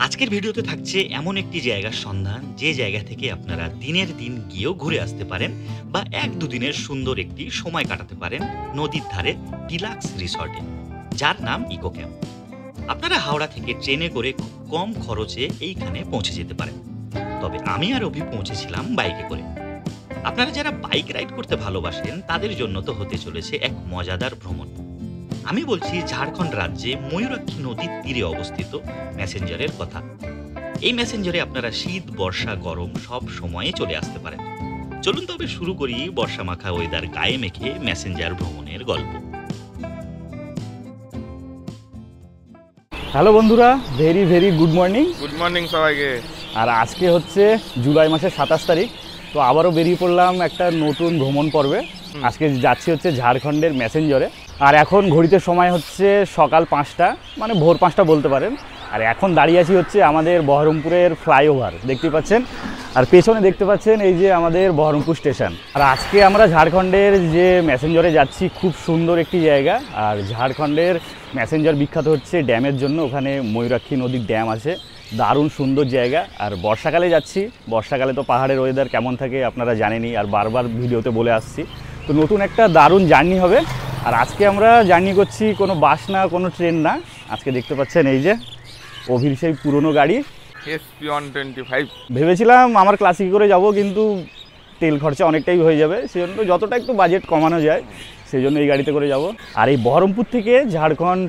আজকের ভিডিওতে থাকছে এমন একটি জায়গার সন্ধান, যে জায়গা থেকে আপনারা দিনের দিন গিয়েও ঘুরে আসতে পারেন বা এক দুদিনের সুন্দর একটি সময় কাটাতে পারেন নদীর ধারে ডিলাক্স রিসর্টে, যার নাম ইকো ক্যাম্প। আপনারা হাওড়া থেকে ট্রেনে করে খুব কম খরচে এইখানে পৌঁছে যেতে পারেন। তবে আমি আর অভি পৌঁছেছিলাম বাইকে করে। আপনারা যারা বাইক রাইড করতে ভালোবাসেন তাদের জন্য তো হতে চলেছে এক মজাদার ভ্রমণ। আমি বলছি ঝাড়খণ্ড রাজ্যে ময়ূরাক্ষী নদীর তীরে অবস্থিত ম্যাসেঞ্জারের কথা। এই ম্যাসেঞ্জারে আপনারা শীত, বর্ষা, গরম সব সময়ে চলে আসতে পারেন। চলুন তবে শুরু করি বর্ষা মাখা ওয়েদার গায়ে মেখে ম্যাসেঞ্জার ভ্রমণের গল্প। হ্যালো বন্ধুরা, very very good morning. Good morning সবাইকে। আর আজকে হচ্ছে জুলাই মাসের 27 তারিখ। তো আবারও বেরিয়ে পড়লাম একটা নতুন ভ্রমণ পর্বে। আজকে যাচ্ছি হচ্ছে ঝাড়খণ্ডের ম্যাসেঞ্জারে। আর এখন ঘড়িতে সময় হচ্ছে সকাল 5টা, মানে ভোর 5টা বলতে পারেন। আর এখন দাঁড়িয়ে আছি হচ্ছে আমাদের বহরমপুরের ফ্লাইওভার, দেখতে পাচ্ছেন। আর পেছনে দেখতে পাচ্ছেন এই যে আমাদের বহরমপুর স্টেশন। আর আজকে আমরা ঝাড়খণ্ডের যে ম্যাসেঞ্জারে যাচ্ছি, খুব সুন্দর একটি জায়গা। আর ঝাড়খণ্ডের ম্যাসেঞ্জার বিখ্যাত হচ্ছে ড্যামের জন্য। ওখানে ময়ূরাক্ষী নদীর ড্যাম আছে, দারুণ সুন্দর জায়গা। আর বর্ষাকালে যাচ্ছি। বর্ষাকালে তো পাহাড়ের ওয়েদার কেমন থাকে আপনারা জানেনই, আর বারবার ভিডিওতে বলে আসছি। তো নতুন একটা দারুণ জার্নি হবে। আর আজকে আমরা জার্নি করছি কোনো বাস না, কোনো ট্রেন না। আজকে দেখতে পাচ্ছেন এই যে অভির সেই পুরনো গাড়ি SP125। ভেবেছিলাম আমার ক্লাসিক করে যাব, কিন্তু তেল খরচা অনেকটাই হয়ে যাবে। সেজন্য যতটা একটু বাজেট কমানো যায় সেই জন্য এই গাড়িতে করে যাব। আর এই বহরমপুর থেকে ঝাড়খণ্ড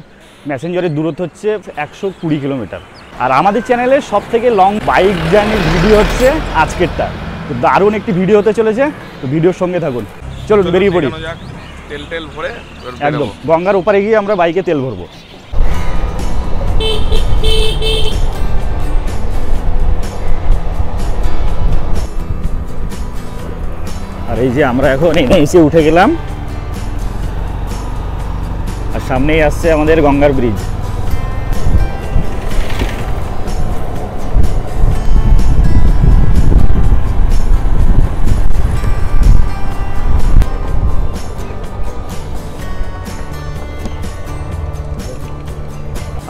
ম্যাসেঞ্জারের দূরত্ব হচ্ছে 120 কিলোমিটার। আর আমাদের চ্যানেলের সব থেকে লং বাইক জার্নির ভিডিও হচ্ছে আজকেরটা। তো দারুণ একটি ভিডিও হতে চলেছে, তো ভিডিওর সঙ্গে থাকুন। চলুন বেরিয়ে পড়ি। তেল ভরে একদম গঙ্গার ওপারে গিয়ে আমরা বাইকে তেল ভরবো। আর এই যে আমরা এখন এসে উঠে গেলাম, আর সামনেই আসছে আমাদের গঙ্গার ব্রিজ।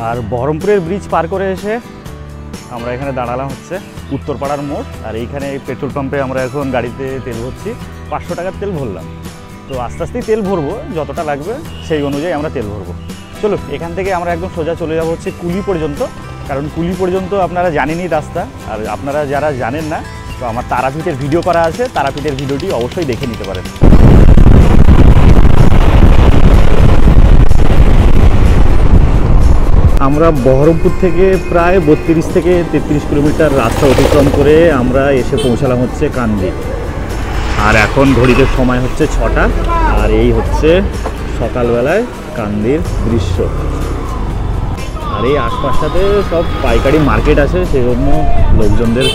আর বহরমপুরের ব্রিজ পার করে এসে আমরা এখানে দাঁড়ালাম হচ্ছে উত্তরপাড়ার মোড়। আর এইখানে পেট্রোল পাম্পে আমরা এখন গাড়িতে তেল ভরছি। 500 টাকার তেল ভরলাম। তো আস্তে আস্তেই তেল ভরবো, যতটা লাগবে সেই অনুযায়ী আমরা তেল ভরবো। চলো, এখান থেকে আমরা একদম সোজা চলে যাবো হচ্ছে কুলি পর্যন্ত। কারণ কুলি পর্যন্ত আপনারা জানেনই রাস্তা। আর আপনারা যারা জানেন না, তো আমার তারাপীঠের ভিডিও করা আছে, তারাপীঠের ভিডিওটি অবশ্যই দেখে নিতে পারেন। আমরা বহরমপুর থেকে প্রায় 32 থেকে 33 কিলোমিটার রাস্তা অতিক্রম করে আমরা এসে পৌঁছালাম হচ্ছে কান্দি। আর এখন ঘড়িতে সময় হচ্ছে 6টা। আর এই হচ্ছে সকালবেলায় কান্দির দৃশ্য। আর এই আশপাশটাতে সব পাইকারি মার্কেট আছে, সেই জন্য লোকজনদের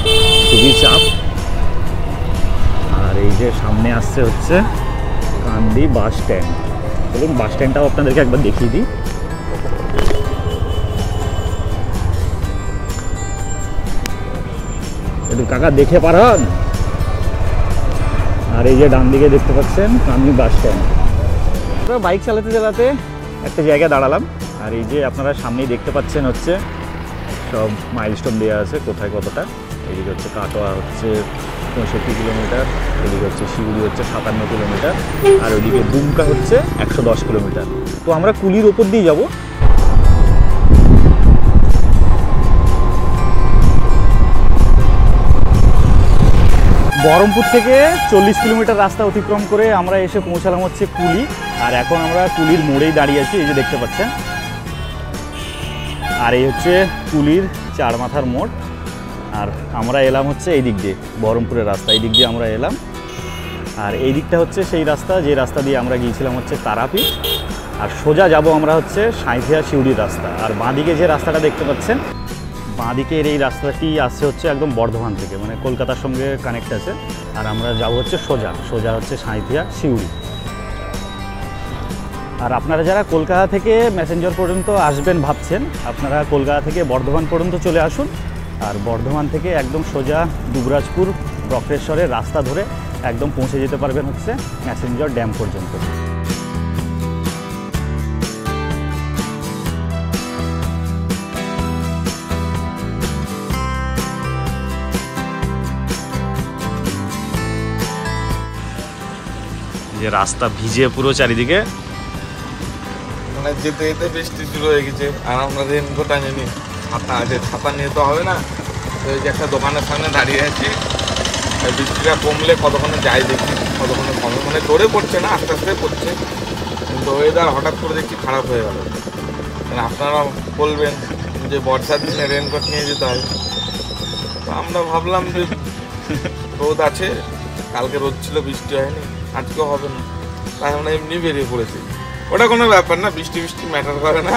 খুবই চাপ। আর এই যে সামনে আসছে হচ্ছে কান্দি বাস স্ট্যান্ড। চলুন বাস স্ট্যান্ডটাও আপনাদেরকে একবার দেখিয়ে দিই। একটু কাকা দেখে পারান। আর এই যে ডান দিকে দেখতে পাচ্ছেন কান্দি বাস স্ট্যান্ড। আমরা বাইক চালাতে চালাতে একটা জায়গায় দাঁড়ালাম। আর এই যে আপনারা সামনেই দেখতে পাচ্ছেন হচ্ছে সব মাইলস্টোন দেওয়া আছে, কোথায় কতটা। এদিকে হচ্ছে কাটোয়া হচ্ছে 65 কিলোমিটার, এদিকে হচ্ছে শিউড়ি হচ্ছে 57 কিলোমিটার, আর ওইদিকে দুমকা হচ্ছে 110 কিলোমিটার। তো আমরা কুলির ওপর দিয়ে যাব। বহরমপুর থেকে 40 কিলোমিটার রাস্তা অতিক্রম করে আমরা এসে পৌঁছালাম হচ্ছে কুলি। আর এখন আমরা কুলির মোড়েই দাঁড়িয়ে আছি, এই যে দেখতে পাচ্ছেন। আর এই হচ্ছে কুলির 4 মাথার মোড়। আর আমরা এলাম হচ্ছে এই দিক দিয়ে, বহরমপুরের রাস্তা এই দিক দিয়ে আমরা এলাম। আর এই দিকটা হচ্ছে সেই রাস্তা যে রাস্তা দিয়ে আমরা গিয়েছিলাম হচ্ছে তারাপীঠ। আর সোজা যাব আমরা হচ্ছে সাঁইথিয়া শিউড়ির রাস্তা। আর বাঁদিকে যে রাস্তাটা দেখতে পাচ্ছেন, বাঁদিকের এই রাস্তাটি আসছে হচ্ছে একদম বর্ধমান থেকে, মানে কলকাতার সঙ্গে কানেক্ট আছে। আর আমরা যাব হচ্ছে সোজা হচ্ছে সাঁইথিয়া শিউড়ি। আর আপনারা যারা কলকাতা থেকে ম্যাসেঞ্জার পর্যন্ত আসবেন ভাবছেন, আপনারা কলকাতা থেকে বর্ধমান পর্যন্ত চলে আসুন। আর বর্ধমান থেকে একদম সোজা দুবরাজপুর বক্রেশ্বরের রাস্তা ধরে একদম পৌঁছে যেতে পারবেন হচ্ছে ম্যাসেঞ্জার ড্যাম পর্যন্ত। যে রাস্তা ভিজে পুরো চারিদিকে। মানে যেতে যেতে বৃষ্টি শুরু হয়ে গেছে, আর আমরা রেনকোট আনিনি, ছাতা আছে, ছাতা নিয়ে তো হবে না। তো এই যে একটা দোকানের সামনে দাঁড়িয়ে আছি, বৃষ্টিটা কমলে কতক্ষণে যাই দেখি, কতক্ষণে কমে, মানে জোরে পড়ছে না, আস্তে আস্তে পড়ছে, কিন্তু ওয়েদার হঠাৎ করে দেখছি খারাপ হয়ে গেল। মানে আপনারা বলবেন যে বর্ষার দিনে রেনকোট নিয়ে যেতে হয়, তো আমরা ভাবলাম যে রোদ আছে, কালকে রোদ ছিল, বৃষ্টি হয়নি, আজকেও হবে না, তাই আমরা এমনি বেরিয়ে পড়েছি। ওটা কোনো ব্যাপার না, বৃষ্টি ম্যাটার করে না।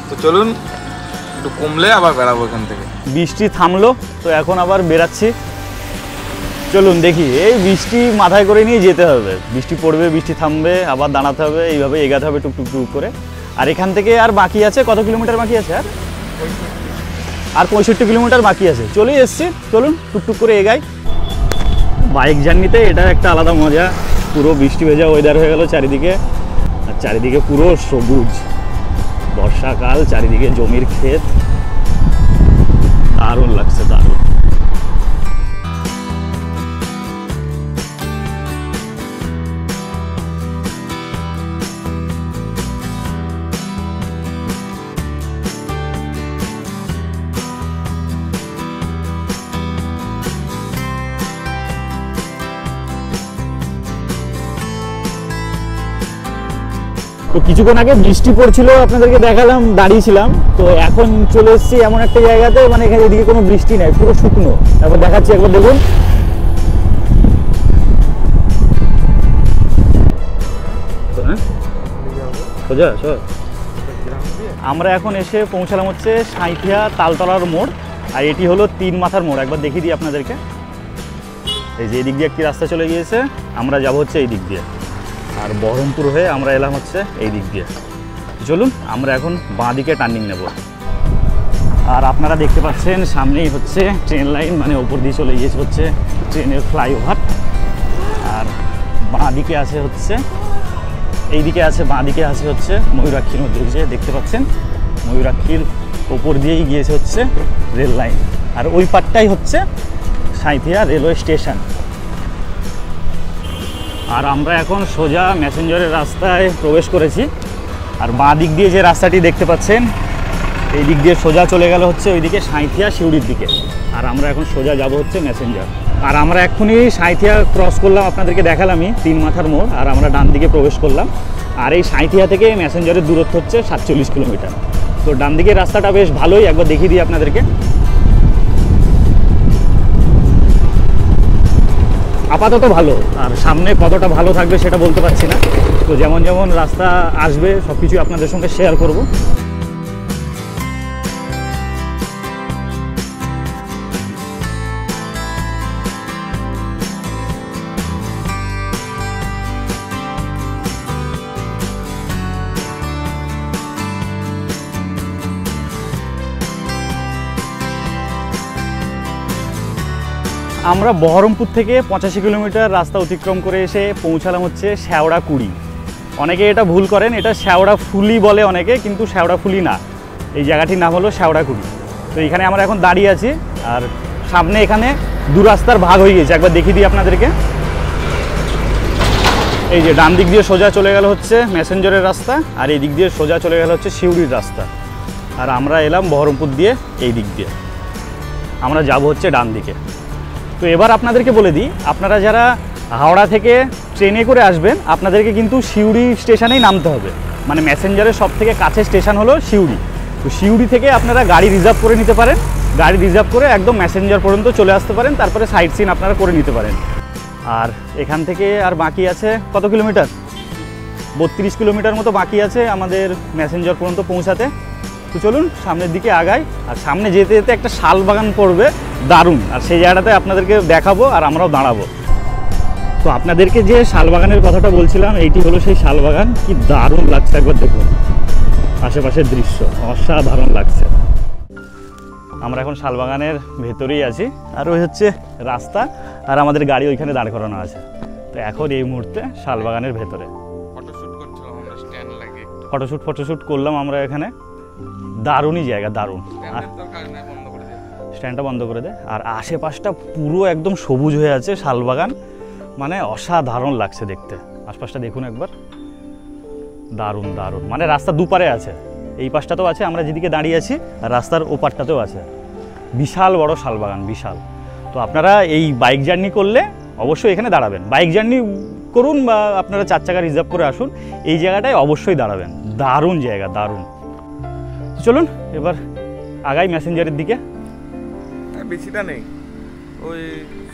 তো চলুন একটু কমলে আবার বেড়াবো এখান থেকে। বৃষ্টি থামলো, তো এখন আবার বেরাচ্ছি। চলুন দেখি, এই বৃষ্টি মাথায় করে নিয়ে যেতে হবে। বৃষ্টি পড়বে, বৃষ্টি থামবে, আবার দাঁড়াতে হবে, এইভাবে এগাতে হবে টুকটুক টুক করে। আর এখান থেকে আর বাকি আছে কত কিলোমিটার বাকি আছে? আর 65 কিলোমিটার বাকি আছে। চলেই এসছি, চলুন টুকটুক করে এগাই। বাইক জার্নিতে এটা একটা আলাদা মজা। পুরো বৃষ্টি ভেজা ওয়েদার হয়ে গেল চারিদিকে, আর চারিদিকে পুরো সবুজ, বর্ষাকাল, চারিদিকে জমির ক্ষেত, দারুণ লাগছে, দারুণ। তো কিছুক্ষণ আগে বৃষ্টি পড়ছিল, আপনাদেরকে দেখালাম, দাঁড়িয়েছিলাম। তো এখন চলে এসেছি এমন একটা জায়গাতে, মানে এখানে এদিকে কোনো বৃষ্টি নাই, পুরো শুকনো। একবার দেখাচ্ছি, একবার দেখুন। আমরা এখন এসে পৌঁছালাম হচ্ছে সাঁইথিয়া তালতলার মোড়, আর এটি হলো 3 মাথার মোড়। একবার দেখিয়ে দিই আপনাদেরকে। এই যে এই দিক দিয়ে একটি রাস্তা চলে গিয়েছে, আমরা যাব হচ্ছে এই দিক দিয়ে, আর বহরমপুর হয়ে আমরা এলাম হচ্ছে এই দিক দিয়ে। চলুন আমরা এখন বাঁ দিকে টার্নিং নেব। আর আপনারা দেখতে পাচ্ছেন সামনেই হচ্ছে ট্রেন লাইন, মানে ওপর দিয়ে চলে গিয়েছে হচ্ছে ট্রেনের ফ্লাইওভার। আর বাঁ দিকে আছে হচ্ছে, এই দিকে আছে, বাঁ দিকে আছে হচ্ছে ময়ূরাক্ষী নদী, যে দেখতে পাচ্ছেন ময়ূরাক্ষীর ওপর দিয়েই গিয়েছে হচ্ছে রেল লাইন। আর ওই পাটটাই হচ্ছে সাঁইথিয়া রেলওয়ে স্টেশন। আর আমরা এখন সোজা ম্যাসেঞ্জরের রাস্তায় প্রবেশ করেছি। আর বাঁ দিক দিয়ে যে রাস্তাটি দেখতে পাচ্ছেন, এই দিক দিয়ে সোজা চলে গেল হচ্ছে ওইদিকে সাঁইথিয়া শিউড়ির দিকে। আর আমরা এখন সোজা যাব হচ্ছে ম্যাসেঞ্জর। আর আমরা এক্ষুনি সাঁইথিয়া ক্রস করলাম, আপনাদেরকে দেখালামই 3 মাথার মোড়, আর আমরা ডান দিকে প্রবেশ করলাম। আর এই সাঁইথিয়া থেকে ম্যাসেঞ্জরের দূরত্ব হচ্ছে 47 কিলোমিটার। তো ডান দিকের রাস্তাটা বেশ ভালোই, একবার দেখিয়ে দিই আপনাদেরকে। আপাতত ভালো, আর সামনে কতটা ভালো থাকবে সেটা বলতে পারছি না। তো যেমন যেমন রাস্তা আসবে সব কিছু আপনাদের সঙ্গে শেয়ার করব। আমরা বহরমপুর থেকে 85 কিলোমিটার রাস্তা অতিক্রম করে এসে পৌঁছালাম হচ্ছে শেওড়াকুড়ি। অনেকে এটা ভুল করেন, এটা শেওড়াফুলি বলে অনেকে, কিন্তু শেওড়াফুলি না, এই জায়গাটির নাম হলো শেওড়াকুড়ি। তো এখানে আমরা এখন দাঁড়িয়ে আছি, আর সামনে এখানে 2 রাস্তার ভাগ হয়ে গেছে, একবার দেখিয়ে দিই আপনাদেরকে। এই যে ডান দিক দিয়ে সোজা চলে গেল হচ্ছে ম্যাসেঞ্জরের রাস্তা, আর এই দিক দিয়ে সোজা চলে গেল হচ্ছে শিউড়ির রাস্তা। আর আমরা এলাম বহরমপুর দিয়ে, এই দিক দিয়ে আমরা যাব হচ্ছে ডান দিকে। তো এবার আপনাদেরকে বলে দিই, আপনারা যারা হাওড়া থেকে ট্রেনে করে আসবেন, আপনাদেরকে কিন্তু সিউড়ি স্টেশনেই নামতে হবে। মানে ম্যাসেঞ্জারের সব থেকে কাছে স্টেশন হলো সিউড়ি। তো সিউড়ি থেকে আপনারা গাড়ি রিজার্ভ করে নিতে পারেন, গাড়ি রিজার্ভ করে একদম ম্যাসেঞ্জার পর্যন্ত চলে আসতে পারেন, তারপরে সাইট সিন আপনারা করে নিতে পারেন। আর এখান থেকে আর বাকি আছে কত কিলোমিটার? 32 কিলোমিটার মতো বাকি আছে আমাদের ম্যাসেঞ্জার পর্যন্ত পৌঁছাতে। তো চলুন সামনের দিকে আগাই। আর সামনে যেতে যেতে একটা শাল বাগান পড়বে, দারুণ, আর সেই জায়গাটাতে আপনাদেরকে দেখাবো আর আমরাও দাঁড়াবো। তো আপনাদেরকে যে শালবাগানের কথাটা বলছিলাম, এইটি হলো সেই শালবাগান। কি দারুণ লাগছে, একবার দেখুন আশেপাশের দৃশ্য, অসাধারণ লাগছে। আমরা এখন শালবাগানের ভেতরেই আছি, আর ওই হচ্ছে রাস্তা, আর আমাদের গাড়ি ওইখানে দাঁড় করানো আছে। তো এখন এই মুহূর্তে শালবাগানের ভেতরে ফটোশ্যুট করলাম আমরা এখানে। দারুণই জায়গা, দারুণ। আর স্ট্যান্ডটা বন্ধ করে দে। আর আশেপাশটা পুরো একদম সবুজ হয়ে আছে শালবাগান, মানে অসাধারণ লাগছে দেখতে। আর আশপাশটা দেখুন একবার, দারুণ দারুণ। মানে রাস্তা দুপারে আছে, এই পাশটাতেও আছে আমরা যেদিকে দাঁড়িয়ে আছি, আর রাস্তার ওপারটাতেও আছে বিশাল বড় শালবাগান, বিশাল। তো আপনারা এই বাইক জার্নি করলে অবশ্যই এখানে দাঁড়াবেন। বাইক জার্নি করুন বা আপনারা 4 চাকা রিজার্ভ করে আসুন, এই জায়গাটায় অবশ্যই দাঁড়াবেন। দারুণ জায়গা, দারুণ। চলুন এবার আগাই ম্যাসেঞ্জারের দিকে। বেশিটা নেই, ওই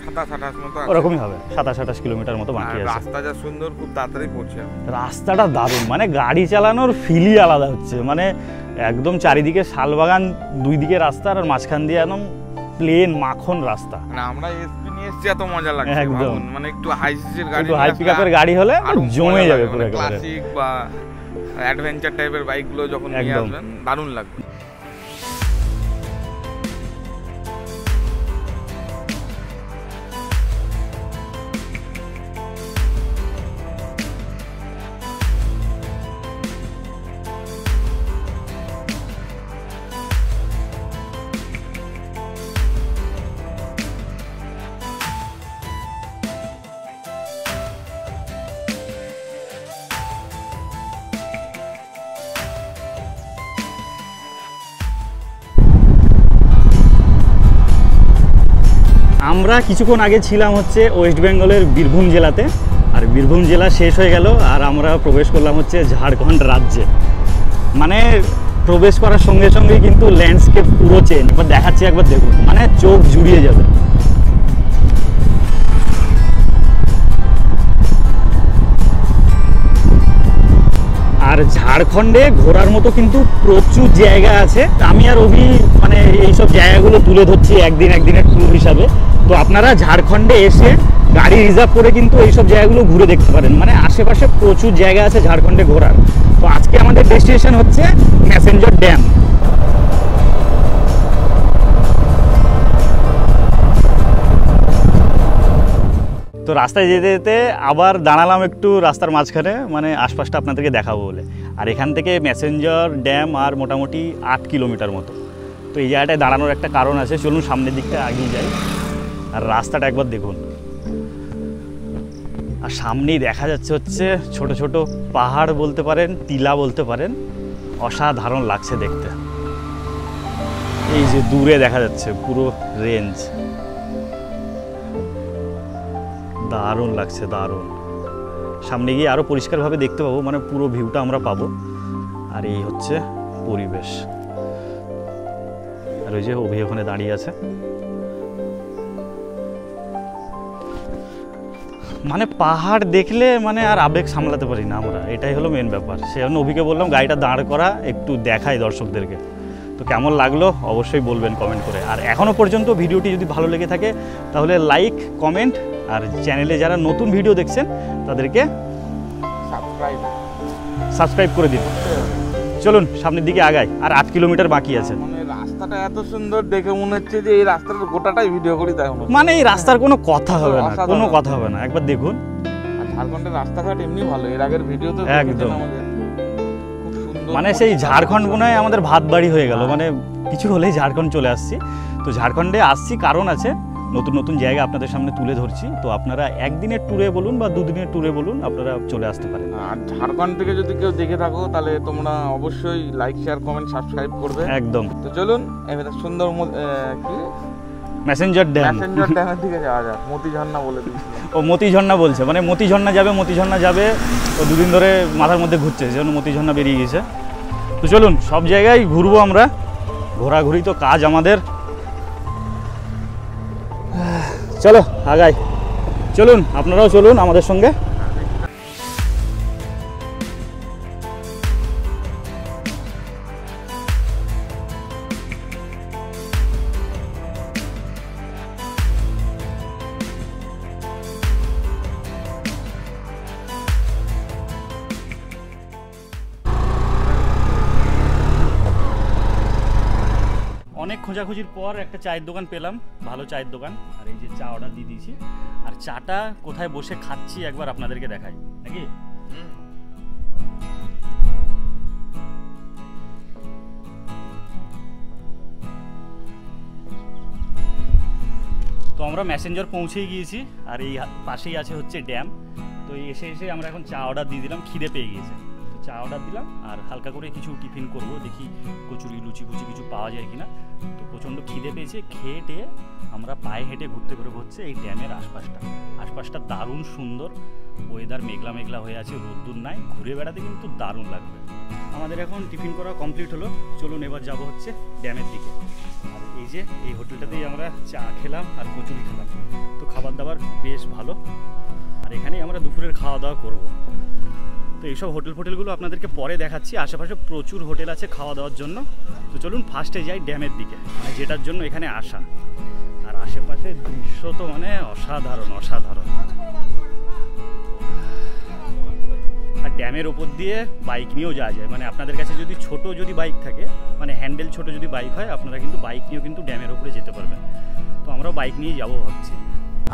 27-28 মতো আছে। ওরকমই হবে, 27-28 কিলোমিটার মতো বাকি আছে। রাস্তা যা সুন্দর, খুব তাড়াতাড়ি পৌঁছে যাবে। রাস্তাটা দারুণ, মানে গাড়ি চালানোর ফিলই আলাদা হচ্ছে। মানে একদম চারিদিকে শালবাগান, দুই দিকে রাস্তা, আর মাঝখান দিয়ে একদম প্লেন মাখন রাস্তা। মানে আমরা এসপি নিয়ে এসেছি, এত মজা লাগছে একদম। ভাবুন। মানে একটু হাই সিসির গাড়ি, একটু হাই পিকআপের গাড়ি হলে জমে যাবে পুরো একেবারে। ক্লাসিক বা অ্যাডভেঞ্চার টাইপের বাইকগুলো যখন নিয়ে একদম। আসবেন দারুণ লাগবে। আমরা কিছুক্ষণ আগে ছিলাম হচ্ছে ওয়েস্ট বেঙ্গলের বীরভূম জেলাতে, আর বীরভূম জেলা শেষ হয়ে গেল আর আমরা প্রবেশ করলাম হচ্ছে ঝাড়খণ্ড রাজ্যে। মানে প্রবেশ করার সঙ্গে সঙ্গে কিন্তু ল্যান্ডস্কেপ পুরো চেঞ্জ। এবার দেখাচ্ছি, একবার দেখুন, মানে চোখ জুড়িয়ে যাবে। আর ঝাড়খণ্ডে ঘোরার মতো কিন্তু প্রচুর জায়গা আছে। আমি আর অভি মানে এইসব জায়গাগুলো তুলে ধরছি একদিনের ট্যুর হিসাবে। তো আপনারা ঝাড়খণ্ডে এসে গাড়ি রিজার্ভ করে কিন্তু এইসব জায়গাগুলো ঘুরে দেখতে পারেন। মানে আশেপাশে প্রচুর জায়গা আছে ঝাড়খণ্ডে ঘোরার। তো আজকে আমাদের ডেস্টিনেশন হচ্ছে ম্যাসেঞ্জার ড্যাম। তো রাস্তায় যেতে যেতে আবার দাঁড়ালাম একটু রাস্তার মাঝখানে, মানে আশপাশটা আপনাদেরকে দেখাবো বলে। আর এখান থেকে ম্যাসেঞ্জার ড্যাম আর মোটামুটি 8 কিলোমিটার মতো। তো এই জায়গাটায় দাঁড়ানোর একটা কারণ আছে, চলুন সামনের দিকটা এগিয়ে যাই। আর রাস্তাটা একবার দেখুন, আর সামনেই দেখা যাচ্ছে হচ্ছে ছোট ছোট পাহাড় বলতে পারেন, টিলা বলতে পারেন। অসাধারণ লাগছে দেখতে। এই যে দূরে দেখা যাচ্ছে পুরো রেঞ্জ, দারুণ লাগছে, দারুণ। সামনে গিয়ে আরও পরিষ্কারভাবে দেখতে পাবো, মানে পুরো ভিউটা আমরা পাবো। আর এই হচ্ছে পরিবেশ। আর ওই যে অভি ওখানে দাঁড়িয়ে আছে। মানে পাহাড় দেখলে মানে আর আবেগ সামলাতে পারি না আমরা, এটাই হলো মেন ব্যাপার। সেজন্য অভিকে বললাম গাড়িটা দাঁড় করা, একটু দেখাই দর্শকদেরকে। তো কেমন লাগলো অবশ্যই বলবেন কমেন্ট করে। আর এখনও পর্যন্ত ভিডিওটি যদি ভালো লেগে থাকে তাহলে লাইক, কমেন্ট, আর চ্যানেলে যারা নতুন ভিডিও দেখছেন তাদেরকে সাবস্ক্রাইব করে দিন। চলুন সামনের দিকে আগাই, আর 8 কিলোমিটার বাকি আছে। মানে রাস্তাটা এত সুন্দর দেখে মনে হচ্ছে যে এই রাস্তাটা গোটাটাই ভিডিও করি, তাই মনে হচ্ছে। মানে এই রাস্তার কোনো কথা হবে না, কোনো কথা হবে না, একবার দেখুন। আর ঝাড়খণ্ডের রাস্তাঘাট এমনি ভালো, এর আগের ভিডিওতে একদম। খুব সুন্দর। মানে সেই ঝাড়খণ্ড মনে হয় আমাদের ভাত বাড়ি হয়ে গেল। মানে কিছু হলেই ঝাড়খণ্ড চলে আসছি। তো ঝাড়খণ্ডে আসছি কারণ আছে, নতুন নতুন জায়গা আপনাদের সামনে তুলে ধরছি। তো আপনারা একদিনের ট্যুরে বলুন বা 2 দিনের ট্যুরে বলুন, আপনারা চলে আসতে পারেন। আর ঝাড়খণ্ড থেকে যদি কেউ দেখে থাকো তাহলে তোমরা অবশ্যই লাইক, শেয়ার, কমেন্ট, সাবস্ক্রাইব করবে। একদম। তো চলুন এবারে সুন্দর কি ম্যাসেঞ্জার ড্যাম, ম্যাসেঞ্জার ড্যামের দিকে যাওয়া যাক। মতি ঝর্ণা বলে দিয়েছিলাম। ও মতি ঝর্ণা বলছে, মানে মতি ঝর্ণা যাবে, মতি ঝর্ণা যাবে। ও 2 দিন ধরে মাথার মধ্যে ঘুরছে, সেজন্য মতি ঝর্ণা বেরিয়ে গেছে। তো চলুন সব জায়গায় ঘুরবো আমরা, ঘোরাঘুরি তো কাজ আমাদের। চলো আগাই, চলুন আপনারাও চলুন আমাদের সঙ্গে। অনেক খোঁজাখুঁজির পর একটা চায়ের দোকান পেলাম, ভালো চায়ের দোকান। আর এই যে চা অর্ডার দিয়ে দিয়েছি, আর চাটা কোথায় বসে খাচ্ছি একবার আপনাদেরকে দেখাই নাকি। তো আমরা ম্যাসেঞ্জার পৌঁছেই গিয়েছি, আর এই পাশেই আছে হচ্ছে ড্যাম। তো তো এসে এসে আমরা এখন চা অর্ডার দিয়ে দিলাম, খিদে পেয়ে গিয়েছে। তো চা অর্ডার দিলাম আর হালকা করে কিছু টিফিন করব, দেখি কচুরি লুচি ফুচি কিছু পাওয়া যায় কিনা। তো প্রচণ্ড খিদে পেয়েছে, খেয়ে টেয়ে আমরা পায়ে হেঁটে ঘুরতে বেরোবো হচ্ছে এই ড্যামের আশপাশটা দারুণ সুন্দর। ওয়েদার মেঘলা মেঘলা হয়ে আছে, রোদ্দুর নাই, ঘুরে বেড়াতে কিন্তু দারুণ লাগবে। আমাদের এখন টিফিন করা কমপ্লিট হলো, চলুন এবার যাব হচ্ছে ড্যামের দিকে। আর এই যে এই হোটেলটাতেই আমরা চা খেলাম আর কচুরি খেলাম, তো খাবার দাবার বেশ ভালো। আর এখানেই আমরা দুপুরের খাওয়া দাওয়া করব। তো এইসব হোটেলগুলো আপনাদেরকে পরে দেখাচ্ছি, আশেপাশে প্রচুর হোটেল আছে খাওয়া দাওয়ার জন্য। তো চলুন ফার্স্টে যাই ড্যামের দিকে, মানে যেটার জন্য এখানে আসা। আর আশেপাশের দৃশ্য তো মানে অসাধারণ। আর ড্যামের ওপর দিয়ে বাইক নিয়েও যাওয়া যায়, মানে আপনাদের কাছে যদি ছোট বাইক থাকে, মানে হ্যান্ডেল ছোট যদি বাইক হয়, আপনারা কিন্তু বাইক নিয়েও কিন্তু ড্যামের ওপরে যেতে পারবেন। তো আমরাও বাইক নিয়ে যাবো ভাবছি।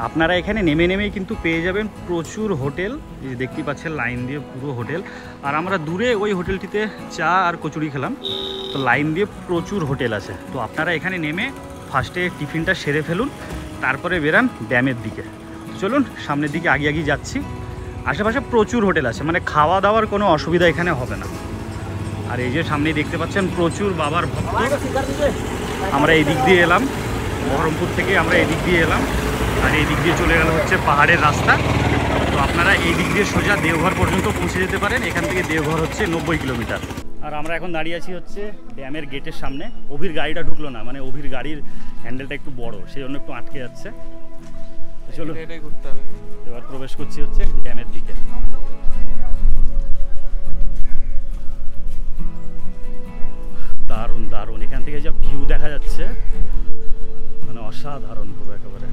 আপনারা এখানে নেমেই কিন্তু পেয়ে যাবেন প্রচুর হোটেল, এই দেখতে পাচ্ছেন লাইন দিয়ে পুরো হোটেল। আর আমরা দূরে ওই হোটেলটিতে চা আর কচুরি খেলাম, তো লাইন দিয়ে প্রচুর হোটেল আছে। তো আপনারা এখানে নেমে ফার্স্টে টিফিনটা সেরে ফেলুন, তারপরে বেরান ড্যামের দিকে। চলুন সামনের দিকে আগিয়ে যাচ্ছি। আশেপাশে প্রচুর হোটেল আছে, মানে খাওয়া দাওয়ার কোনো অসুবিধা এখানে হবে না। আর এই যে সামনেই দেখতে পাচ্ছেন প্রচুর বাবার ভক্ত। আমরা এই দিক দিয়ে এলাম, বহরমপুর থেকে আমরা এই দিক দিয়ে এলাম, আর এই দিক দিয়ে চলে গেল হচ্ছে পাহাড়ের রাস্তা। তো আপনারা এই দিক দিয়ে সোজা দেওঘর পর্যন্ত পৌঁছে যেতে পারেন। এখান থেকে দেওঘর হচ্ছে 90 কিলোমিটার। আর আমরা এখন দাঁড়িয়ে আছি হচ্ছে ড্যামের গেটের সামনে। অভির গাড়িটা ঢুকলো না, মানে অভির গাড়ির হ্যান্ডেলটা একটু বড়, সেই জন্য একটু আটকে যাচ্ছে। চলো এটাই করতে হবে। এবার প্রবেশ করছি হচ্ছে ড্যামের দিকে। দারুণ, এখান থেকে যা ভিউ দেখা যাচ্ছে মানে অসাধারণ পুরো একেবারে।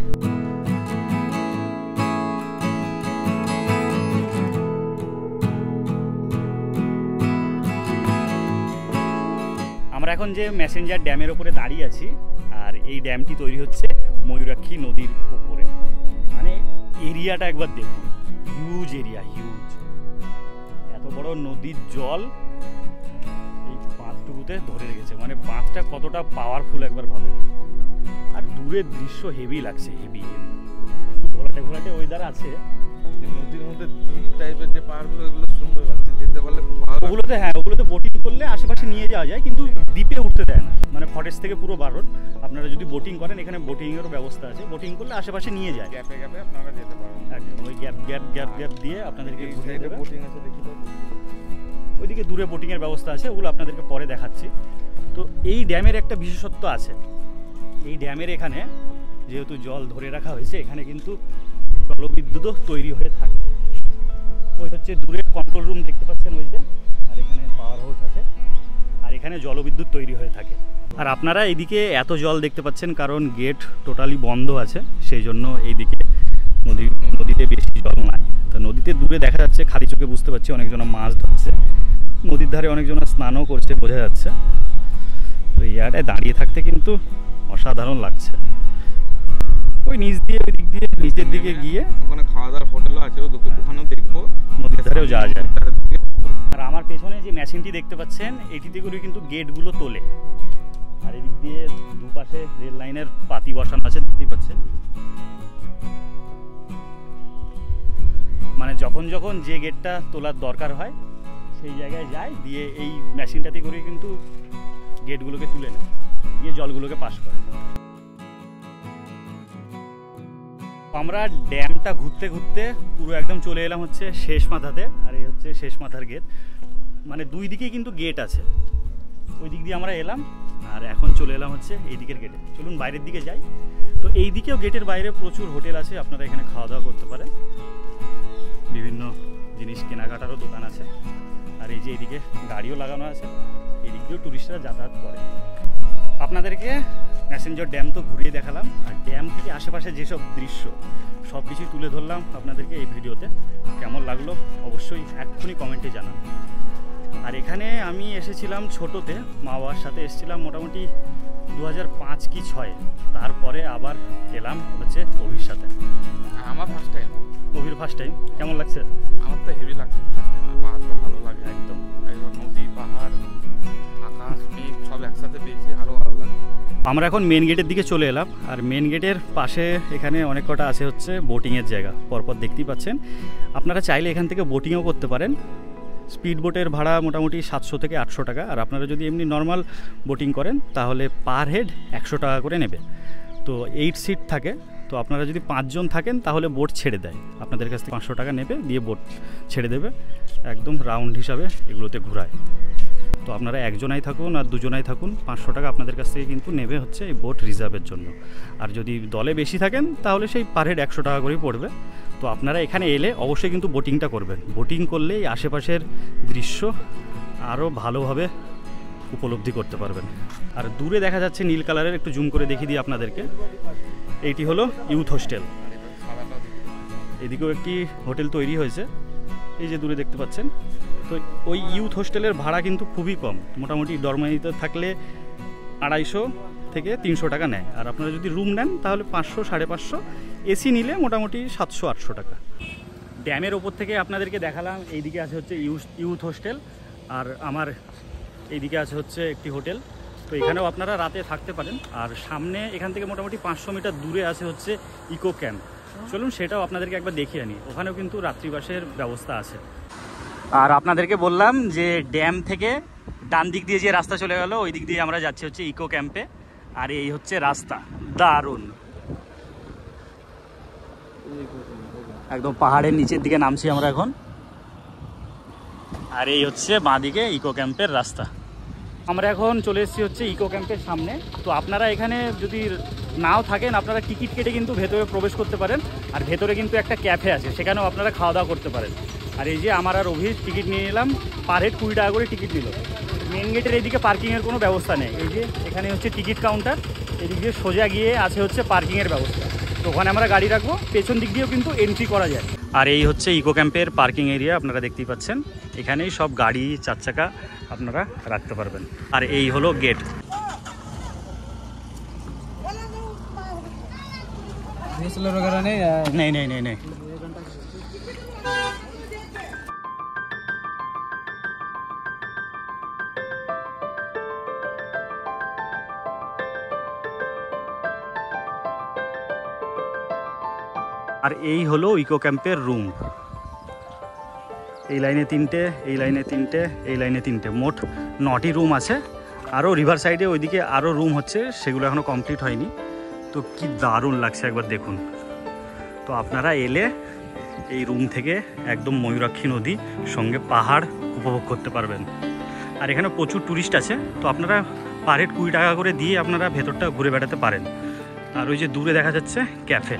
আমরা এখন যে ম্যাসেঞ্জার ড্যামের ওপরে দাঁড়িয়ে আছি, আর এই ড্যামটি তৈরি হচ্ছে ময়ূরাক্ষী নদীর ওপরে। মানে এরিয়াটা একবার দেখুন, হিউজ এরিয়া, হিউজ। এত বড় নদীর জল এই বাঁধটুকুতে ধরে রেখেছে, মানে বাঁধটা কতটা পাওয়ারফুল একবার ভাবে। আর দূরের দৃশ্য হেভি লাগছে, হেভি ঘোলাটে ওয়েদার আছে। নদীর মধ্যে দ্বীপ টাইপের যে পাহাড়গুলো, এগুলো সুন্দর লাগছে, যেতে পারলে খুব ভালো। ওগুলোতে বোটিং করলে আশেপাশে নিয়ে যাওয়া যায়, কিন্তু দ্বীপে উঠতে দেয় না, মানে ফরেস্ট থেকে পুরো বারণ। আপনারা যদি বোটিং করেন, এখানে বোটিংয়েরও ব্যবস্থা আছে, বোটিং করলে আশেপাশে নিয়ে যায়, গ্যাপে আপনারা যেতে পারেন। একদম ওই গ্যাপ দিয়ে আপনাদেরকে ঘুরিয়ে দেবে। বোটিং আছে, দেখি ওইদিকে দূরে বোটিংয়ের ব্যবস্থা আছে, ওগুলো আপনাদেরকে পরে দেখাচ্ছি। তো এই ড্যামের একটা বিশেষত্ব আছে, এই ড্যামের এখানে যেহেতু জল ধরে রাখা হয়েছে, এখানে কিন্তু জলবিদ্যুৎও তৈরি হয়ে থাকে। ওই হচ্ছে দূরে কন্ট্রোল রুম দেখতে পাচ্ছেন ওই যে, আর এখানে পাওয়ার হাউস আছে, আর এখানে জলবিদ্যুৎ তৈরি হয়ে থাকে। আর আপনারা এইদিকে এত জল দেখতে পাচ্ছেন কারণ গেট টোটালি বন্ধ আছে, সেই জন্য এইদিকে নদীতে বেশি জল নাই। তো নদীতে দূরে দেখা যাচ্ছে, খালি চোখে বুঝতে পারছি অনেকজনা মাছ ধরছে, নদীর ধারে অনেকজনা স্নানও করছে, বোঝা যাচ্ছে। তো এই জায়গাটায় দাঁড়িয়ে থাকতে কিন্তু অসাধারণ লাগছে। ওই নিচ দিয়ে ওই দিক দিয়ে নিচের দিকে গিয়ে ওখানে খাওয়া দাওয়ার হোটেলও আছে, ওখানেও দেখবো, নদীর ধারেও যাওয়া যায়। আর আমার পেছনে যে মেশিনটি দেখতে পাচ্ছেন, এটিতে করে কিন্তু গেটগুলো তোলে। আর এদিক দিয়ে দুপাশে রেল লাইনের পাতি বসানো আছে, দেখতেই পাচ্ছেন। মানে যখন যে গেটটা তোলার দরকার হয়, সেই জায়গায় যায়, দিয়ে এই মেশিনটাতে করে কিন্তু গেটগুলোকে তুলে নেয়, দিয়ে জলগুলোকে পাস করে। আমরা ড্যামটা ঘুরতে পুরো একদম চলে এলাম হচ্ছে শেষ মাথাতে। আর এই হচ্ছে শেষ মাথার গেট, মানে দুই দিকেই কিন্তু গেট আছে। ওই দিক দিয়ে আমরা এলাম, আর এখন চলে এলাম হচ্ছে এই দিকের গেটে। চলুন বাইরের দিকে যাই। তো এই দিকেও গেটের বাইরে প্রচুর হোটেল আছে, আপনারা এখানে খাওয়া দাওয়া করতে পারেন, বিভিন্ন জিনিস কেনাকাটারও দোকান আছে। আর এই যে এইদিকে গাড়িও লাগানো আছে, এই দিক দিয়েও টুরিস্টরা যাতায়াত করে। আপনাদেরকে ম্যাসেঞ্জার ড্যাম তো ঘুরিয়ে দেখালাম, আর ড্যাম থেকে আশেপাশে যেসব দৃশ্য সব কিছুই তুলে ধরলাম আপনাদেরকে এই ভিডিওতে। কেমন লাগলো অবশ্যই এক্ষুনি কমেন্টে জানান। আর এখানে আমি এসেছিলাম ছোটোতে, মা বাবার সাথে এসেছিলাম মোটামুটি 2005 কি 6। তারপরে আবার এলাম হচ্ছে অভির সাথে। আমার ফার্স্ট টাইম। অভির ফার্স্ট টাইম। কেমন লাগছে? আমার তো হেভি লাগছে ফার্স্ট টাইম। পাহাড়টা ভালো লাগে একদম, নদী, পাহাড়, আকাশ, মেঘ সব একসাথে পেয়েছি, আরও ভালো লাগে। আমরা এখন মেন গেটের দিকে চলে এলাম, আর মেন গেটের পাশে এখানে অনেক কটা আছে হচ্ছে বোটিংয়ের জায়গা, পরপর দেখতেই পাচ্ছেন। আপনারা চাইলে এখান থেকে বোটিংও করতে পারেন। স্পিড বোটের ভাড়া মোটামুটি 700 থেকে 800 টাকা, আর আপনারা যদি এমনি নর্মাল বোটিং করেন তাহলে পার হেড 100 টাকা করে নেবে। তো 8 সিট থাকে, তো আপনারা যদি 5 জন থাকেন তাহলে বোট ছেড়ে দেয়, আপনাদের কাছ থেকে 500 টাকা নেবে, দিয়ে বোট ছেড়ে দেবে, একদম রাউন্ড হিসাবে এগুলোতে ঘোরায়। তো আপনারা একজনাই থাকুন আর দুজনাই থাকুন, 500 টাকা আপনাদের কাছ থেকে কিন্তু নেবে হচ্ছে এই বোট রিজার্ভের জন্য। আর যদি দলে বেশি থাকেন তাহলে সেই পার হেড 100 টাকা করেই পড়বে। তো আপনারা এখানে এলে অবশ্যই কিন্তু বোটিংটা করবেন। বোটিং করলেই আশেপাশের দৃশ্য আরও ভালোভাবে উপলব্ধি করতে পারবেন। আর দূরে দেখা যাচ্ছে নীল কালারের, একটু জুম করে দেখিয়ে দিই আপনাদেরকে। এইটি হলো ইউথ হোস্টেল। এদিকেও একটি হোটেল তৈরি হয়েছে, এই যে দূরে দেখতে পাচ্ছেন। তো ওই ইউথ হোস্টেলের ভাড়া কিন্তু খুবই কম, মোটামুটি ডরমেটরিতে থাকলে 250 থেকে 300 টাকা নেয়। আর আপনারা যদি রুম নেন তাহলে 500 550, এসি নিলে মোটামুটি 700-800 টাকা। ড্যামের ওপর থেকে আপনাদেরকে দেখালাম। এইদিকে আছে হচ্ছে ইউথ হোস্টেল, আর আমার এইদিকে আছে হচ্ছে একটি হোটেল। তো এখানেও আপনারা রাতে থাকতে পারেন। আর সামনে এখান থেকে মোটামুটি 500 মিটার দূরে আছে হচ্ছে ইকো ক্যাম্প। চলুন সেটাও আপনাদেরকে একবার দেখিয়ে আনি, ওখানেও কিন্তু রাত্রিবাসের ব্যবস্থা আছে। আর আপনাদেরকে বললাম যে ড্যাম থেকে ডান দিক দিয়ে যে রাস্তা চলে গেল, ওই দিক দিয়ে আমরা যাচ্ছি হচ্ছে ইকো ক্যাম্পে। আর এই হচ্ছে রাস্তা, দারুণ, একদম পাহাড়ের নিচের দিকে নামছি আমরা এখন। আর এই হচ্ছে বাঁদিকে ইকো ক্যাম্পের রাস্তা। আমরা এখন চলে এসেছি হচ্ছে ইকো ক্যাম্পের সামনে। তো আপনারা এখানে যদি নাও থাকেন, আপনারা টিকিট কেটে কিন্তু ভেতরে প্রবেশ করতে পারেন। আর ভেতরে কিন্তু একটা ক্যাফে আছে, সেখানেও আপনারা খাওয়া দাওয়া করতে পারেন। আর এই যে আমার আর অভির টিকিট নিয়ে নিলাম, পার হেড 20 টাকা করে টিকিট নিল। মেন গেটের এইদিকে পার্কিংয়ের কোনো ব্যবস্থা নেই। এই যে এখানে হচ্ছে টিকিট কাউন্টার, এদিক দিয়ে সোজা গিয়ে আছে হচ্ছে পার্কিংয়ের ব্যবস্থা। তো ওখানে আমরা গাড়ি রাখবো, পেছন দিক দিয়েও কিন্তু এন্ট্রি করা যায়। আর এই হচ্ছে ইকো ক্যাম্পের পার্কিং এরিয়া, আপনারা দেখতেই পাচ্ছেন। এখানেই সব গাড়ি 4 চাকা আপনারা রাখতে পারবেন। আর এই হলো গেট। নেই নেই নেই নেই। আর এই হলো ইকো ক্যাম্পের রুম। এই লাইনে 3টে, এই লাইনে 3টে, এই লাইনে 3টে, মোট 9টি রুম আছে। আরও রিভার সাইডে ওইদিকে আরও রুম হচ্ছে, সেগুলো এখনও কমপ্লিট হয়নি। তো কি দারুণ লাগছে একবার দেখুন। তো আপনারা এলে এই রুম থেকে একদম ময়ূরাক্ষী নদী সঙ্গে পাহাড় উপভোগ করতে পারবেন। আর এখানে প্রচুর ট্যুরিস্ট আছে, তো আপনারা পার হেড 20 টাকা করে দিয়ে আপনারা ভেতরটা ঘুরে বেড়াতে পারেন। আর ওই যে দূরে দেখা যাচ্ছে ক্যাফে।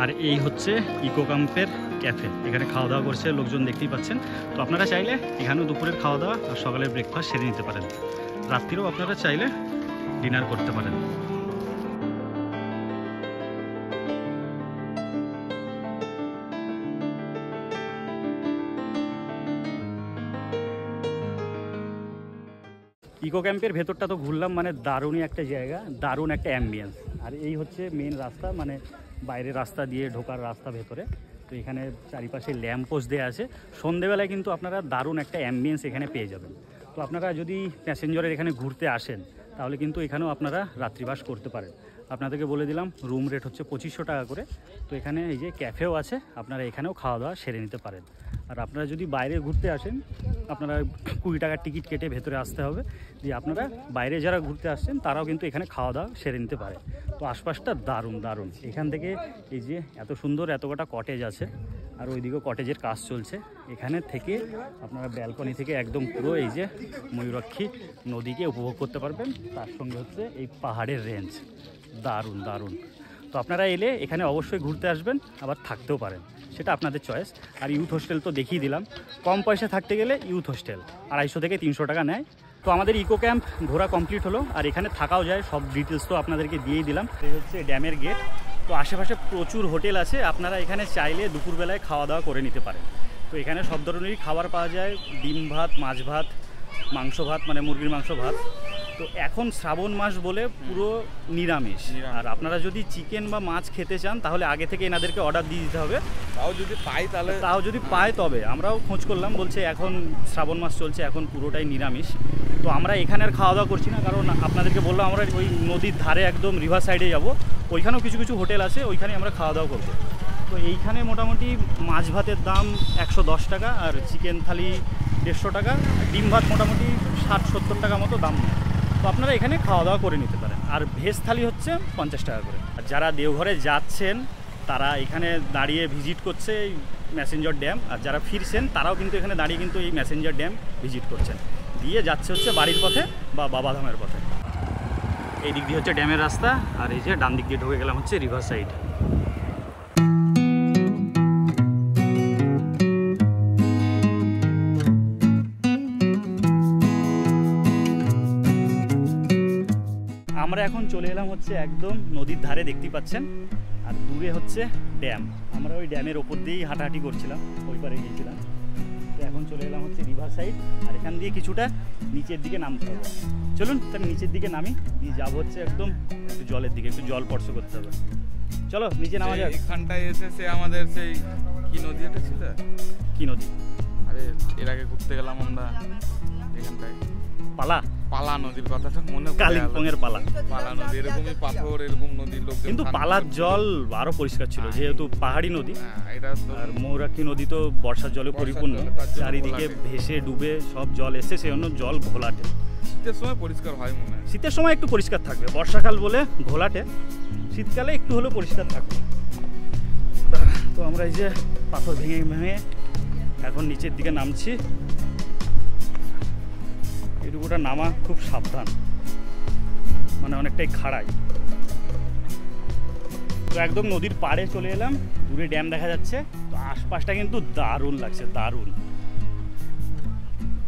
আর এই হচ্ছে ইকো ক্যাম্পের ক্যাফে, এখানে খাওয়া দাওয়া করছে লোকজন, দেখতেই পাচ্ছেন। তো আপনারা চাইলে এখানেও দুপুরের খাওয়া দাওয়া আর সকালের ব্রেকফাস্ট সেরে নিতে পারেন। রাত্রিরেও আপনারা চাইলে ডিনার করতে পারেন। ইকো ক্যাম্পের ভেতরটা তো ঘুরলাম, মানে দারুণই একটা জায়গা, দারুণ একটা অ্যাম্বিয়েন্স। আর এই হচ্ছে মেন রাস্তা, মানে বাইরের রাস্তা দিয়ে ঢোকার রাস্তা ভেতরে। তো এখানে চারিপাশে ল্যাম্প পোস্ট দেওয়া আছে। সন্ধেবেলায় কিন্তু আপনারা দারুণ একটা অ্যাম্বিয়েন্স এখানে পেয়ে যাবেন। তো আপনারা যদি প্যাসেঞ্জারের এখানে ঘুরতে আসেন তাহলে কিন্তু এখানেও আপনারা রাত্রিবাস করতে পারেন। আপনাদেরকে বলে দিলাম রুম রেট হচ্ছে 2500 টাকা করে। তো এখানে এই যে ক্যাফেও আছে, আপনারা এখানেও খাওয়া দাওয়া সেরে নিতে পারেন। আর আপনারা যদি বাইরে ঘুরতে আসেন, আপনারা 20 টাকার টিকিট কেটে ভেতরে আসতে হবে। দিয়ে আপনারা বাইরে যারা ঘুরতে আসছেন তারাও কিন্তু এখানে খাওয়া দাওয়া সেরে নিতে পারে। তো আশপাশটা দারুণ দারুণ। এখান থেকে এই যে এত সুন্দর এত কটা কটেজ আছে, আর ওইদিকেও কটেজের কাজ চলছে। এখানে থেকে আপনারা ব্যালকনি থেকে একদম পুরো এই যে ময়ূরাক্ষী নদীকে উপভোগ করতে পারবেন। তার সঙ্গে হচ্ছে এই পাহাড়ের রেঞ্জ, দারুণ দারুণ। তো আপনারা এলে এখানে অবশ্যই ঘুরতে আসবেন, আবার থাকতেও পারেন, সেটা আপনাদের চয়েস। আর ইউথ হোস্টেল তো দেখিয়ে দিলাম। কম পয়সা থাকতে গেলে ইউথ হোস্টেল 250 থেকে 300 টাকা নেয়। তো আমাদের ইকো ক্যাম্প ঘোরা কমপ্লিট হলো, আর এখানে থাকাও যায়, সব ডিটেলস তো আপনাদেরকে দিয়েই দিলাম। এই হচ্ছে ড্যামের গেট। তো আশেপাশে প্রচুর হোটেল আছে, আপনারা এখানে চাইলে দুপুরবেলায় খাওয়া দাওয়া করে নিতে পারেন। তো এখানে সব ধরনেরই খাবার পাওয়া যায়, ডিম ভাত, মাছ ভাত, মাংস ভাত, মানে মুরগির মাংস ভাত, তো এখন শ্রাবণ মাস বলে পুরো নিরামিষ। আর আপনারা যদি চিকেন বা মাছ খেতে চান তাহলে আগে থেকে এনাদেরকে অর্ডার দিয়ে দিতে হবে। তাও যদি পায় তবে আমরাও খোঁজ করলাম, বলছে এখন শ্রাবণ মাস চলছে, এখন পুরোটাই নিরামিষ। তো আমরা এখানে আর খাওয়া দাওয়া করছি না, কারণ আপনাদেরকে বললাম আমরা ওই নদীর ধারে একদম রিভার সাইডে যাব, ওইখানেও কিছু কিছু হোটেল আছে, ওইখানে আমরা খাওয়া দাওয়া করবো। তো এইখানে মোটামুটি মাছ ভাতের দাম 110 টাকা, আর চিকেন থালি 150 টাকা, ডিম ভাত মোটামুটি 60-70 টাকা মতো দাম নেয়। তো আপনারা এখানে খাওয়া দাওয়া করে নিতে পারেন। আর ভেজ থালি হচ্ছে 50 টাকা করে। আর যারা দেওঘরে যাচ্ছেন তারা এখানে দাঁড়িয়ে ভিজিট করছে এই ম্যাসেঞ্জার ড্যাম, আর যারা ফিরছেন তারাও কিন্তু এখানে দাঁড়িয়ে কিন্তু এই ম্যাসেঞ্জার ড্যাম ভিজিট করছেন, দিয়ে যাচ্ছে হচ্ছে বাড়ির পথে বা বাবাধামের পথে। এই দিক দিয়ে হচ্ছে ড্যামের রাস্তা, আর এই যে ডান দিক দিয়ে ঢুকে গেলাম হচ্ছে রিভার সাইড। আমরা এখন চলে এলাম হচ্ছে একদম নদীর ধারে, দেখতেই পাচ্ছেন, আর দূরে হচ্ছে ড্যাম। আমরা ওই ড্যামের ওপর দিয়েই হাঁটাহাঁটি করছিলাম, ওই পারে গিয়েছিলাম। তো এখন চলে এলাম হচ্ছে রিভার সাইড, আর এখান দিয়ে কিছুটা নিচের দিকে নামতে হবে। চলুন তাহলে নিচের দিকে নামি, দিয়ে যাবো হচ্ছে একদম একটু জলের দিকে, একটু জল স্পর্শ করতে হবে। চলো নিচে নামা যাক। এখানটায় এসে সে আমাদের সেই কি নদী এটা ছিল, কি নদী? আরে এর আগে ঘুরতে গেলাম আমরা এখানটায়, পালা নদীর কথাটা মনে পড়ে, কালিম্পংয়ের পালা নদী, এরকমই পাথর, এরকম নদীর লোক, কিন্তু পালার জল আরো পরিষ্কার ছিল, যেহেতু পাহাড়ি নদী। এটা আর মৌরাক্ষী নদী তো বর্ষার জলে পরিপূর্ণ, চারিদিকে ভেসে ডুবে সব জল এসে, সেই জন্য জল ঘোলাটে। শীতের সময় পরিষ্কার হয় মনে হয়, শীতের সময় একটু পরিষ্কার থাকবে, বর্ষাকাল বলে ঘোলাটে, শীতকালে একটু হলেও পরিষ্কার থাকবে। তো আমরা এই যে পাথর ভেঙে ভেঙে এখন নিচের দিকে নামছি। এটুকুটা নামা খুব সাবধান, মানে অনেকটাই খাড়াই। তো একদম নদীর পাড়ে চলে এলাম, দূরে ড্যাম দেখা যাচ্ছে। তো আশপাশটা কিন্তু দারুণ লাগছে, দারুণ।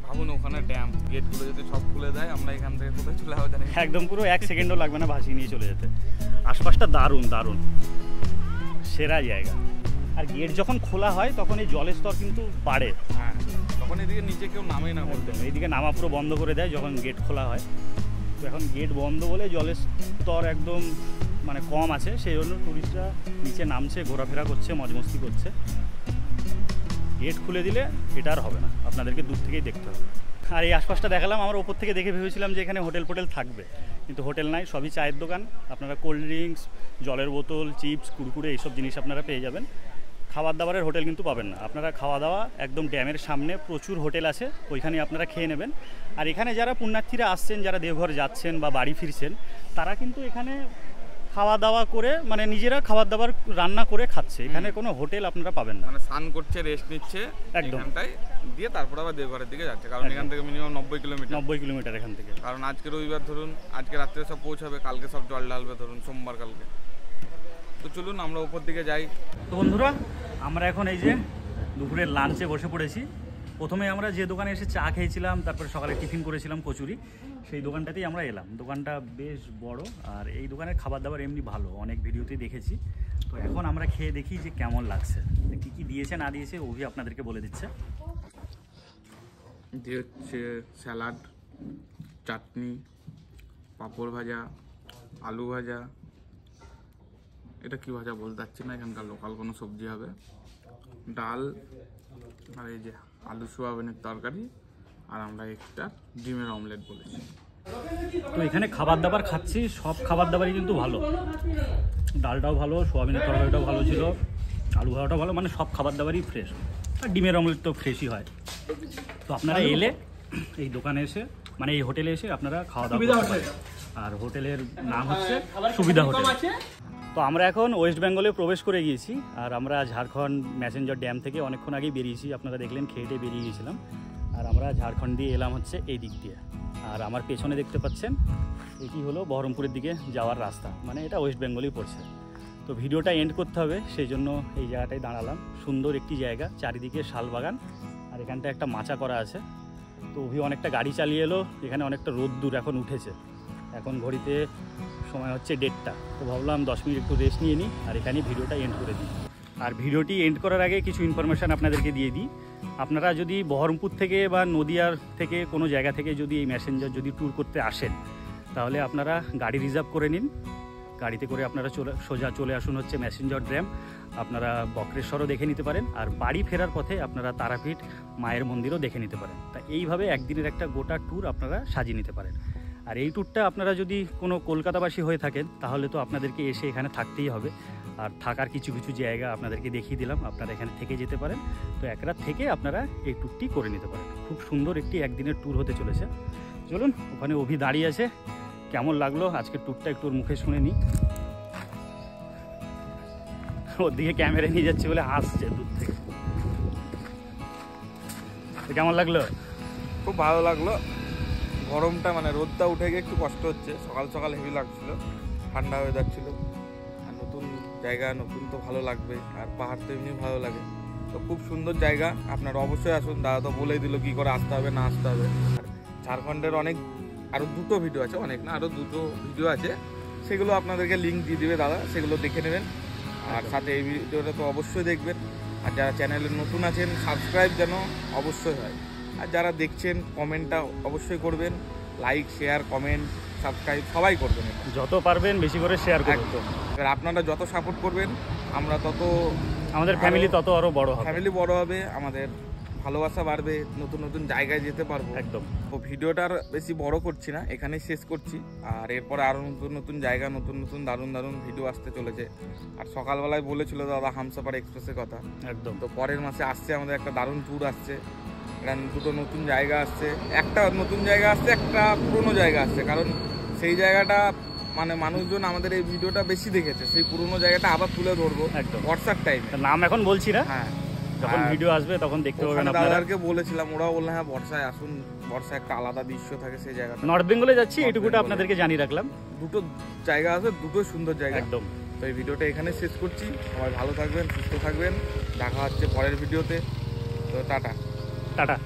ভাবুন ওখানে ড্যাম, গেটগুলো যদি সব খুলে দেয়, আমরা এখান থেকে কোথায় চলে যাবো জানি, একদম পুরো 1 সেকেন্ডও লাগবে না ভাসিয়ে নিয়ে চলে যেতে। আশপাশটা দারুণ দারুণ, সেরা জায়গা। আর গেট যখন খোলা হয় তখন এই জলের স্তর কিন্তু বাড়ে। হ্যাঁ, তখন এদিকে নিচে কেউ নামেই না, বলতে এইদিকে নামা পুরো বন্ধ করে দেয় যখন গেট খোলা হয়। তো এখন গেট বন্ধ বলে জলের স্তর একদম মানে কম আছে, সেই জন্য টুরিস্টরা নিচে নামছে, ঘোরাফেরা করছে, মজমস্তি করছে। গেট খুলে দিলে এটা আর হবে না, আপনাদেরকে দূর থেকেই দেখতে হবে। আর এই আশপাশটা দেখালাম, আমরা ওপর থেকে দেখে ভেবেছিলাম যে এখানে হোটেল ফোটেল থাকবে, কিন্তু হোটেল নাই, সবই চায়ের দোকান। আপনারা কোল্ড ড্রিঙ্কস, জলের বোতল, চিপস, কুরকুরে এইসব জিনিস আপনারা পেয়ে যাবেন। খাবার দাবারের হোটেল কিন্তু পাবেন না। আপনারা খাওয়া দাওয়া একদম ড্যামের সামনে প্রচুর হোটেল আছে, ওইখানে আপনারা খেয়ে নেবেন। আর এখানে যারা পুণ্যার্থীরা আসছেন, যারা দেওঘর যাচ্ছেন বা বাড়ি ফিরছেন, তারা কিন্তু এখানে খাওয়া দাওয়া করে, মানে নিজেরা খাবার দাবার রান্না করে খাচ্ছে। এখানে কোনো হোটেল আপনারা পাবেন না, মানে স্নান করছে, রেস্ট নিচ্ছে এখানটায়, দিয়ে তারপর আবার দেওঘরের দিকে যাচ্ছে, কারণ এখান থেকে মিনিমাম 90 কিলোমিটার এখান থেকে। কারণ আজকে রবিবার, ধরুন আজকে রাত্রে সব পৌঁছাবে, কালকে সব জল ঢালবে, ধরুন সোমবার কালকে। তো চলুন আমরা উপর দিকে যাই। তো বন্ধুরা, আমরা এখন এই যে দুপুরের লাঞ্চে বসে পড়েছি। প্রথমে আমরা যে দোকানে এসে চা খেয়েছিলাম, তারপরে সকালে টিফিন করেছিলাম কচুরি, সেই দোকানটাতেই আমরা এলাম। দোকানটা বেশ বড়, আর এই দোকানের খাবার দাবার এমনি ভালো, অনেক ভিডিওতেই দেখেছি। তো এখন আমরা খেয়ে দেখি যে কেমন লাগছে, কী কী দিয়েছে না দিয়েছে ওভি আপনাদেরকে বলে দিচ্ছে। দিয়ে হচ্ছে স্যালাড, চাটনি, পাঁপড় ভাজা, আলু ভাজা, এটা কি ভাজা বলতে পারছি না, এখানকার লোকাল কোনো সবজি হবে, ডাল, আর এই যে আলু সোয়াবিনের তরকারি, আর আমরা একটা ডিমের অমলেট বলেছি। তো এখানে খাবার দাবার খাচ্ছি, সব খাবার দাবারই কিন্তু ভালো। ডালটাও ভালো, সোয়াবিনের তরকারিটাও ভালো ছিল, আলু ভাজাটাও ভালো, মানে সব খাবার দাবারই ফ্রেশ। আর ডিমের অমলেট তো ফ্রেশই হয়। তো আপনারা এলে এই দোকানে এসে, মানে এই হোটেলে এসে আপনারা খাওয়া দাওয়া করতে পারেন। আর হোটেলের নাম হচ্ছে সুবিধা হোটেল। তো আমরা এখন ওয়েস্ট বেঙ্গলে প্রবেশ করে গিয়েছি, আর আমরা ঝাড়খণ্ড ম্যাসেঞ্জার ড্যাম থেকে অনেকক্ষণ আগেই বেরিয়েছি। আপনারা দেখলেন খেয়েটে বেরিয়ে গিয়েছিলাম, আর আমরা ঝাড়খণ্ড দিয়ে এলাম হচ্ছে এই দিক দিয়ে। আর আমার পেছনে দেখতে পাচ্ছেন এটি হলো বহরমপুরের দিকে যাওয়ার রাস্তা, মানে এটা ওয়েস্ট বেঙ্গলেই পড়ছে। তো ভিডিওটা এন্ড করতে হবে, সেই জন্য এই জায়গাটায় দাঁড়ালাম। সুন্দর একটি জায়গা, চারিদিকে শালবাগান, আর এখানটা একটা মাচা করা আছে। তো অভি অনেকটা গাড়ি চালিয়ে এলো, এখানে অনেকটা রোদ্দুর এখন উঠেছে। এখন ঘড়িতে সময় হচ্ছে 1:30। তো ভাবলাম 10 মিনিট একটু রেস্ট নিয়ে নিই, আর এখানেই ভিডিওটা এন্ড করে দিই। আর ভিডিওটি এন্ড করার আগে কিছু ইনফরমেশান আপনাদেরকে দিয়ে দিই। আপনারা যদি বহরমপুর থেকে বা নদিয়ার থেকে কোনো জায়গা থেকে যদি এই ম্যাসেঞ্জার যদি ট্যুর করতে আসেন, তাহলে আপনারা গাড়ি রিজার্ভ করে নিন। গাড়িতে করে আপনারা সোজা চলে আসুন হচ্ছে ম্যাসেঞ্জর ড্যাম। আপনারা বক্রেশ্বরও দেখে নিতে পারেন, আর বাড়ি ফেরার পথে আপনারা তারাপীঠ মায়ের মন্দিরও দেখে নিতে পারেন। তা এইভাবে একদিনের একটা গোটা ট্যুর আপনারা সাজিয়ে নিতে পারেন। আর এই ট্যুরটা আপনারা যদি কোনো কলকাতাবাসী হয়ে থাকেন তাহলে তো আপনাদেরকে এসে এখানে থাকতেই হবে। আর থাকার কিছু কিছু জায়গা আপনাদেরকে দেখিয়ে দিলাম, আপনারা এখানে থেকে যেতে পারেন। তো এক রাত থেকে আপনারা এই ট্যুরটি করে নিতে পারেন। খুব সুন্দর একটি একদিনের ট্যুর হতে চলেছে। চলুন, ওখানে অভি দাঁড়িয়ে আছে, কেমন লাগলো আজকের ট্যুরটা একটু ওর মুখে শুনে নিই। ওর দিকে ক্যামেরা নিয়ে যাচ্ছে বলে হাসছে দূর থেকে। তো কেমন লাগলো? খুব ভালো লাগলো। গরমটা মানে রোদটা উঠে গিয়ে একটু কষ্ট হচ্ছে, সকাল সকাল হেভি লাগছিল, ঠান্ডা ওয়েদার ছিল। আর নতুন জায়গা, নতুন তো ভালো লাগবে, আর পাহাড় তো এমনি ভালো লাগে। তো খুব সুন্দর জায়গা, আপনারা অবশ্যই আসুন। দাদা তো বলেই দিল কী করে আসতে হবে না আসতে হবে। আর ঝাড়খণ্ডের আরও দুটো ভিডিও আছে, অনেক না, আরও দুটো ভিডিও আছে, সেগুলো আপনাদেরকে লিঙ্ক দিয়ে দেবে দাদা, সেগুলো দেখে নেবেন। আর সাথে এই ভিডিওটা তো অবশ্যই দেখবেন। আর যারা চ্যানেলে নতুন আছেন সাবস্ক্রাইব যেন অবশ্যই হয়। আর যারা দেখছেন কমেন্টটা অবশ্যই করবেন, লাইক শেয়ার কমেন্ট সাবস্ক্রাইব সবাই করবেন। যত পারবেন বেশি করে শেয়ার করুন। এবার আপনারা যত সাপোর্ট করবেন আমরা তত, আমাদের ফ্যামিলি তত আরো বড় হবে, ফ্যামিলি বড় হবে, আমাদের ভালোবাসা বাড়বে, নতুন নতুন জায়গায় যেতে পারবো। একদম। তো ভিডিওটা আর বেশি বড় করছি না, এখানেই শেষ করছি। আর এরপরে আরও নতুন নতুন জায়গা, নতুন নতুন দারুণ দারুণ ভিডিও আসতে চলেছে। আর সকালবেলায় বলেছিল দাদা হামসাফার এক্সপ্রেসের কথা, একদম। তো পরের মাসে আসছে আমাদের একটা দারুণ ট্যুর আসছে। এখানে দুটো নতুন জায়গা আসছে, একটা নতুন জায়গা আসছে, একটা পুরনো জায়গা আসছে। কারণ সেই জায়গাটা মানে মানুষজন আমাদের এই ভিডিওটা বেশি দেখেছে, সেই পুরনো জায়গাটা আবার তুলে ধরবো একদম বর্ষার টাইমে। নাম এখন বলছি না, হ্যাঁ, যখন ভিডিও আসবে তখন দেখতে পাবেন আপনারা। দাদাকে বলেছিলাম, ওরাও বললো হ্যাঁ বর্ষায় আসুন, বর্ষায় একটা আলাদা দৃশ্য থাকে সেই জায়গাটা। নর্থ বেঙ্গলে যাচ্ছি, এটুকুটা আপনাদেরকে জানিয়ে রাখলাম। দুটো জায়গা আছে, দুটোই সুন্দর জায়গা একদম। তো এই ভিডিওটা এখানে শেষ করছি। সবাই ভালো থাকবেন, সুস্থ থাকবেন, দেখা হচ্ছে পরের ভিডিওতে। তো টাটা। টাটা।